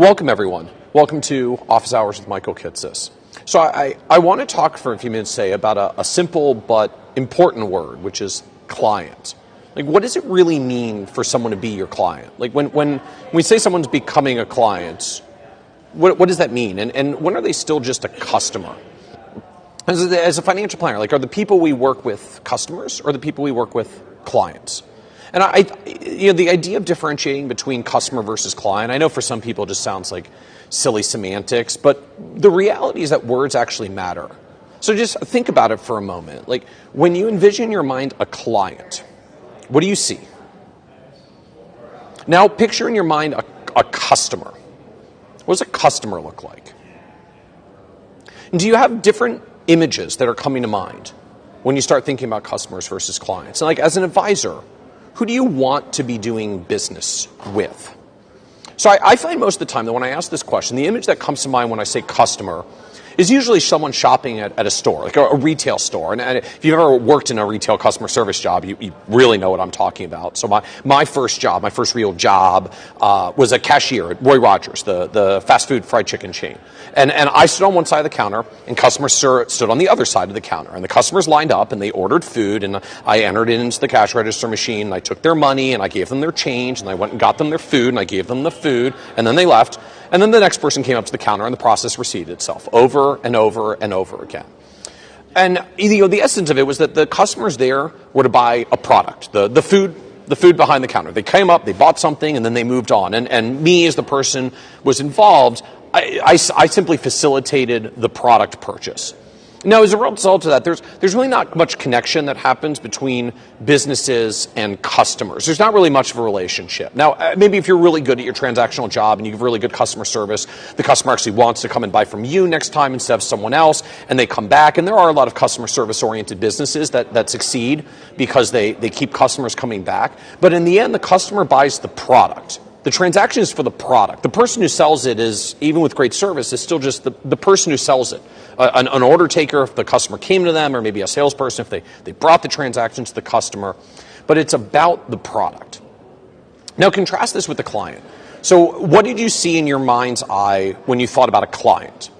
Welcome, everyone. Welcome to Office Hours with Michael Kitces. So I want to talk for a few minutes today about a simple but important word, which is client. Like, what does it really mean for someone to be your client? Like, when we say someone's becoming a client, what does that mean? And when are they still just a customer? As a financial planner, like, are the people we work with customers or the people we work with clients? And the idea of differentiating between customer versus client, I know for some people it just sounds like silly semantics, but the reality is that words actually matter. So just think about it for a moment. Like, when you envision in your mind a client, what do you see? Now picture in your mind a customer. What does a customer look like? And do you have different images that are coming to mind when you start thinking about customers versus clients? And like, as an advisor, who do you want to be doing business with? So I find most of the time that when I ask this question, the image that comes to mind when I say customer is usually someone shopping at a store, like a retail store. And if you've ever worked in a retail customer service job, you really know what I'm talking about. So my first real job, was a cashier at Roy Rogers, the fast food fried chicken chain. And I stood on one side of the counter, and customers stood on the other side of the counter. And the customers lined up, and they ordered food, and I entered it into the cash register machine, and I took their money, and I gave them their change, and I went and got them their food, and I gave them the food, and then they left. And then the next person came up to the counter, and the process repeated itself over and over and over again. And the essence of it was that the customers there were to buy a product, the food behind the counter. They came up, they bought something, and then they moved on. And me, as the person was involved, I simply facilitated the product purchase. Now, as a result of that, there's really not much connection that happens between businesses and customers. There's not really much of a relationship. Now, maybe if you're really good at your transactional job and you have really good customer service, the customer actually wants to come and buy from you next time instead of someone else, and they come back. And there are a lot of customer service-oriented businesses that succeed because they keep customers coming back. But in the end, the customer buys the product. The transaction is for the product. The person who sells it is, even with great service, is still just the person who sells it. An order taker, if the customer came to them, or maybe a salesperson, if they brought the transaction to the customer. But it's about the product. Now contrast this with the client. So what did you see in your mind's eye when you thought about a client?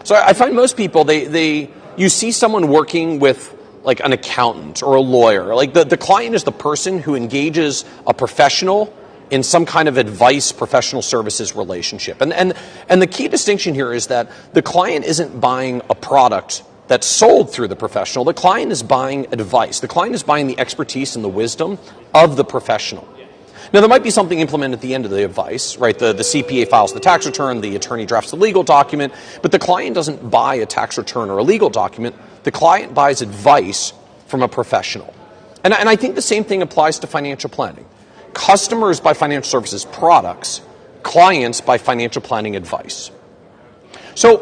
So I find most people, you see someone working with like an accountant or a lawyer. Like the client is the person who engages a professional in some kind of advice, professional services relationship. And the key distinction here is that the client isn't buying a product that's sold through the professional. The client is buying advice. The client is buying the expertise and the wisdom of the professional. Now, there might be something implemented at the end of the advice, right? The CPA files the tax return, the attorney drafts the legal document, but the client doesn't buy a tax return or a legal document. The client buys advice from a professional. And I think the same thing applies to financial planning. Customers buy financial services products, clients buy financial planning advice. So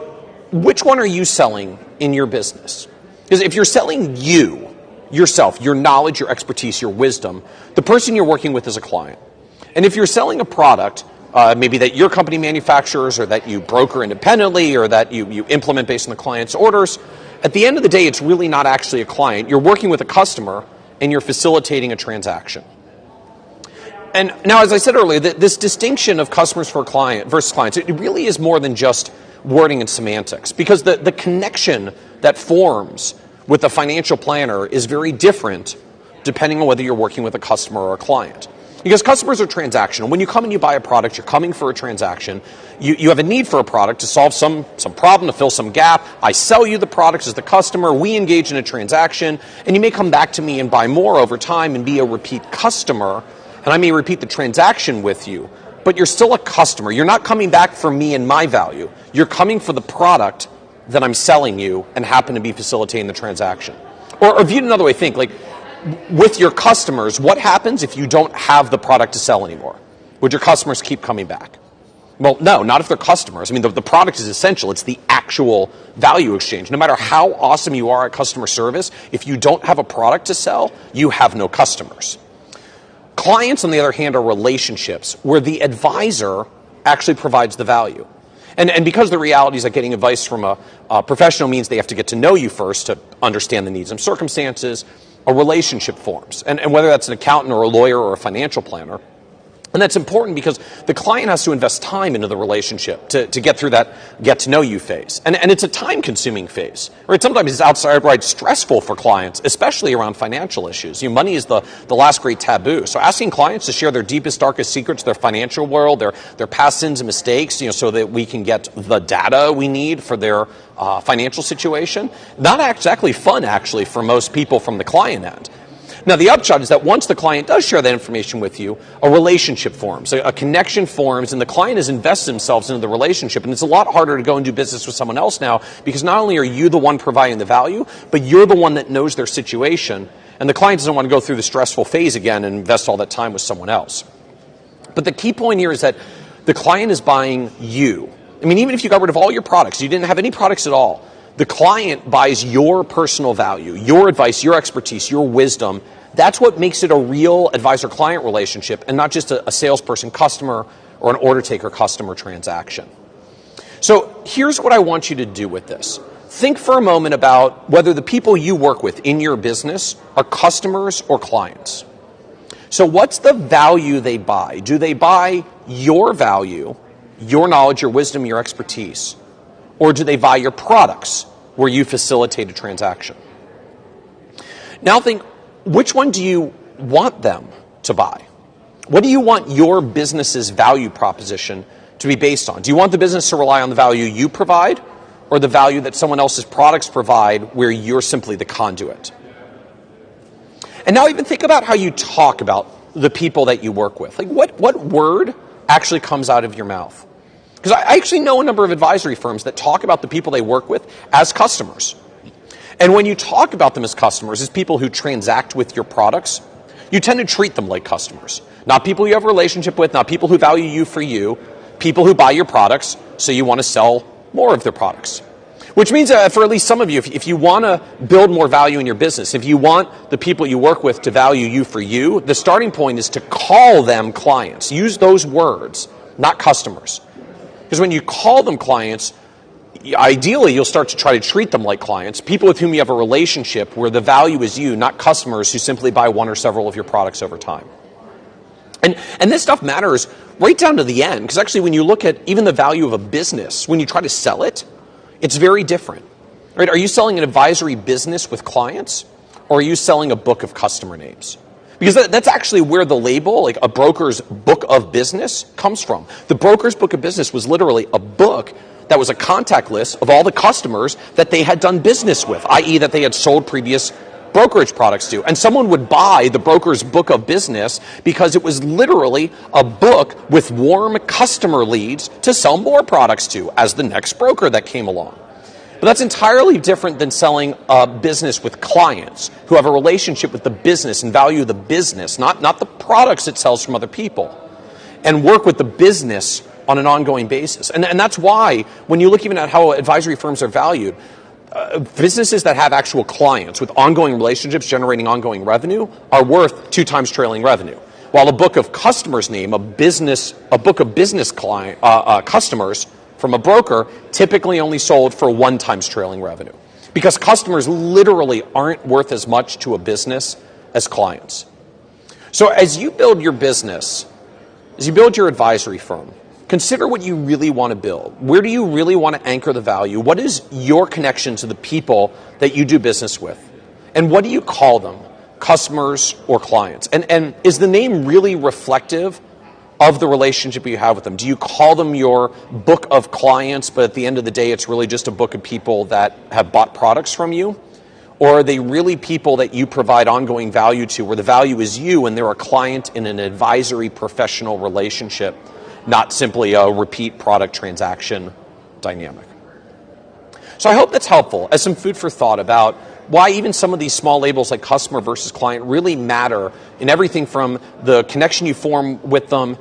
which one are you selling in your business? Because if you're selling yourself, your knowledge, your expertise, your wisdom, the person you're working with is a client. And if you're selling a product, maybe that your company manufactures or that you broker independently or that you implement based on the client's orders, at the end of the day, it's really not actually a client. You're working with a customer and you're facilitating a transaction. And now, as I said earlier, this distinction of customers versus clients, it really is more than just wording and semantics, because the connection that forms with a financial planner is very different depending on whether you're working with a customer or a client. Because customers are transactional. When you come and you buy a product, you're coming for a transaction. You have a need for a product to solve some problem, to fill some gap. I sell you the product as the customer. We engage in a transaction. And you may come back to me and buy more over time and be a repeat customer. And I may repeat the transaction with you, but you're still a customer. You're not coming back for me and my value. You're coming for the product that I'm selling you and happen to be facilitating the transaction. Or viewed another way, think like with your customers, what happens if you don't have the product to sell anymore? Would your customers keep coming back? Well, no, not if they're customers. I mean, the product is essential. It's the actual value exchange. No matter how awesome you are at customer service, if you don't have a product to sell, you have no customers. Clients, on the other hand, are relationships where the advisor actually provides the value. And because the reality is that getting advice from a professional means they have to get to know you first to understand the needs and circumstances, a relationship forms. And whether that's an accountant or a lawyer or a financial planner, And that's important because the client has to invest time into the relationship to get through that get to know you phase. And it's a time consuming phase, right? Sometimes it's outright stressful for clients, especially around financial issues. Money is the last great taboo. So asking clients to share their deepest, darkest secrets, their financial world, their past sins and mistakes, so that we can get the data we need for their financial situation, not exactly fun, actually, for most people from the client end. Now, the upshot is that once the client does share that information with you, a relationship forms, a connection forms, and the client has invested themselves into the relationship. And it's a lot harder to go and do business with someone else now because not only are you the one providing the value, but you're the one that knows their situation. And the client doesn't want to go through the stressful phase again and invest all that time with someone else. But the key point here is that the client is buying you. I mean, even if you got rid of all your products, you didn't have any products at all, the client buys your personal value, your advice, your expertise, your wisdom. That's what makes it a real advisor-client relationship and not just a salesperson-customer or an order-taker-customer transaction. So here's what I want you to do with this. Think for a moment about whether the people you work with in your business are customers or clients. So what's the value they buy? Do they buy your value, your knowledge, your wisdom, your expertise? Or do they buy your products where you facilitate a transaction? Now think, which one do you want them to buy? What do you want your business's value proposition to be based on? Do you want the business to rely on the value you provide or the value that someone else's products provide where you're simply the conduit? And now even think about how you talk about the people that you work with. Like what word actually comes out of your mouth? Because I actually know a number of advisory firms that talk about the people they work with as customers. And when you talk about them as customers, as people who transact with your products, you tend to treat them like customers. Not people you have a relationship with, not people who value you for you, people who buy your products, so you want to sell more of their products. Which means for at least some of you, if you want to build more value in your business, if you want the people you work with to value you for you, the starting point is to call them clients. Use those words, not customers. Because when you call them clients, ideally you'll start to try to treat them like clients, people with whom you have a relationship where the value is you, not customers who simply buy one or several of your products over time. And this stuff matters right down to the end, because actually when you look at even the value of a business, when you try to sell it, it's very different. Right? Are you selling an advisory business with clients, or are you selling a book of customer names? Because that's actually where the label, like a broker's book of business, comes from. The broker's book of business was literally a book that was a contact list of all the customers that they had done business with, i.e. that they had sold previous brokerage products to. And someone would buy the broker's book of business because it was literally a book with warm customer leads to sell more products to as the next broker that came along. But that's entirely different than selling a business with clients who have a relationship with the business and value the business, not the products it sells from other people, and work with the business on an ongoing basis. And that's why when you look even at how advisory firms are valued, businesses that have actual clients with ongoing relationships generating ongoing revenue are worth 2 times trailing revenue. While a book of customers name, a book of business client customers from a broker typically only sold for 1 times trailing revenue. Because customers literally aren't worth as much to a business as clients. So as you build your business, as you build your advisory firm, consider what you really want to build. Where do you really want to anchor the value? What is your connection to the people that you do business with? And what do you call them? Customers or clients? And is the name really reflective of the relationship you have with them? Do you call them your book of clients, but at the end of the day, it's really just a book of people that have bought products from you? Or are they really people that you provide ongoing value to, where the value is you and they're a client in an advisory professional relationship, not simply a repeat product transaction dynamic? So I hope that's helpful as some food for thought about why even some of these small labels like customer versus client really matter in everything from the connection you form with them,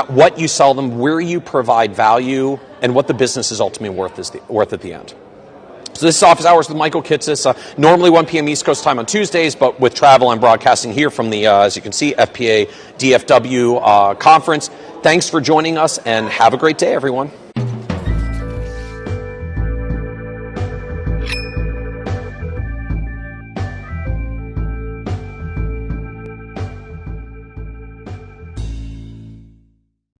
what you sell them, where you provide value, and what the business is ultimately worth at the end. So this is Office Hours with Michael Kitces. Normally 1 p.m. East Coast time on Tuesdays, but with travel, I'm broadcasting here from the, as you can see, FPA DFW conference. Thanks for joining us, and have a great day, everyone.